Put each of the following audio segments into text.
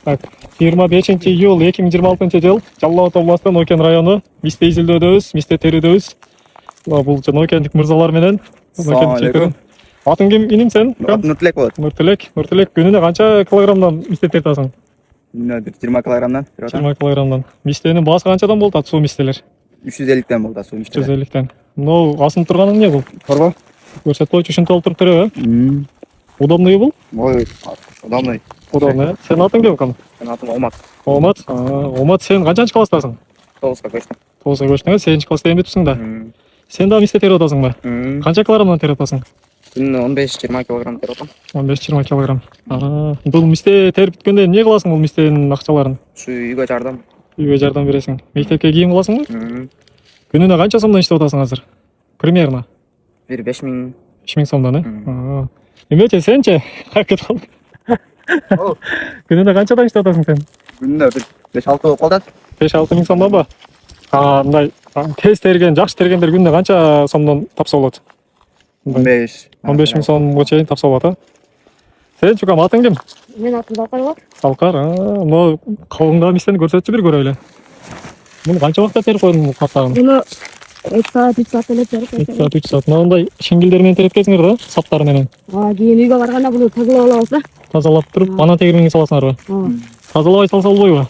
Так, 25-iyul 2026-yil Жалал Ата обласынан Нокен району Мисте изилдөөдөбүз, Мисте терүүдөбүз. Бул Нокендик мырзалар менен. Атың ким, иним сен? Нұртілек болады. Нұртілек, күнүнө канча килограммдан мисте тартасың? Күніне 20 килограммдан. 20 килограммдан. Мистенин баасы канчадан болот, суу мистелер? 350-тен болды суу мистелер. 350-тен. Мынау асынып турганың эмне бул? Торба. Көрсөтүп койчу, ушинтип алып туруп береби? Удобный бул? Ой, удобный. Удобный. Сен атың ким экен? Мен атым Омат. Омат. Омат, сен канчанчы класстасың? 9-га көчтүм. 9-га көчтүң, 8-нчи класста эмнетипсиң да? Сен да мисте терип атасыңбы? Канча килограммдан терип атасың? Күніне 15-20 килограмм терип атам. 15-20 килограмм. Бул мисте терип бүткөндө эмне кыласың бул мистенин акчаларын? Ушу үйгө жардам. Үйгө жардам бересиң. Мектепке кийим кыласыңбы? Күнүнө канча сомдон иштеп атасың азыр? Примерно. Бир 5000. 5000 сомдон, э? Эмече сенчи? Күнүнө канчадан иштеп атасың сен? Күніне 5-6 болуп калат. 5-6 миң сомдон ба? Мындай тез терген, жакшы тергендер күнүнө канча сомдон тапса болот? 15 миң сомго чейин тапса болот, а? Сен чукам, атың ким? Менин атым Балкар болот. Балкар, могу колуңдагы мистени көрсөтчү бир көрөлү. Муну канча убакытта терип койдуң бул каптагын? Муну 2 саат, 3 саат эле терип. 2 саат, 3 саат. Мындай шеңгелдер менен терип кетсиңер да, саптар менен. Кийин үйгө барганда буну тазалап алабыз да. Тазалап туруп, анан тегирмеңге саласыңарбы? Тазалабай салса болбойбу?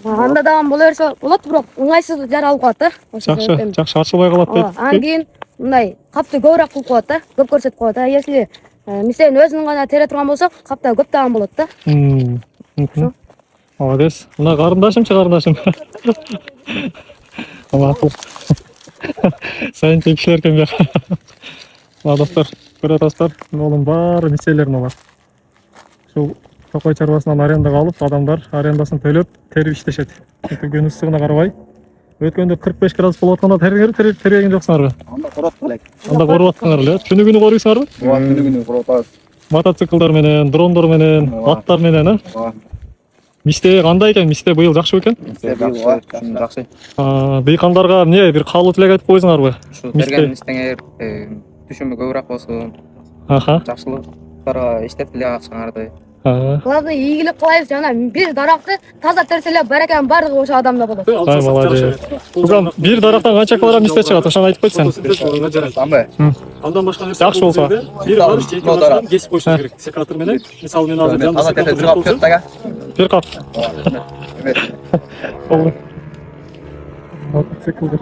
Анда дагы боло берсе болот, бирок ыңгайсыз жаралып калат да. Жакшы ачылбай калат дейт. Анан кийин мындай капты көбүрөөк кылып коет да, көп көрсөтүп коет да. Если мистени өзүнүн гана тере турган болсок, капта көп дагы болот да. Молодец. Мына карындашым. Макул. Сайын текшилер экен бияка. Достор, көрүп атасыздар, могунун баары мистелерин алат. Ушул Токой чарбасынан арендага алып, адамдар арендасын төлөп, терип иштешет. Күн ысыгына карабай. Өткөндө 45 градус болуп атканда тербеген жоксуңарбы? Анда коруп аткан элек. Анда коруп аткандар эле. Күнү коруйсуңарбы? Ооба, күнү коруп атабыз. Мотоциклдар менен, дрондор менен, аттар менен, Ооба. Мисте кандай экен? Мисте быйыл жакшы экен? Жакшы. Дыйкандарга эмне бир каалоо тилек айтып койсуңарбы? Ушу берген мистеңер түшүмү көбүрөөк болсун. Жакшылыктарга иштеп эле акчаңарды. Главное ийгилик кылайбыз жана бир даракты таза терселеп баракан баардыгы ошо адамда болот. Ай, молодец. Туган, бир дарактан канча килограмм мисте чыгат? Ошону айтып койсуң. Андан башка нерсе Жакшы болсо. Бир бар, жети башка кесип коюш керек. Секатор менен. Мисалы мен азыр Таза терсе жугап чыгат дага. Бир кап. Эмес. Мотоциклдер.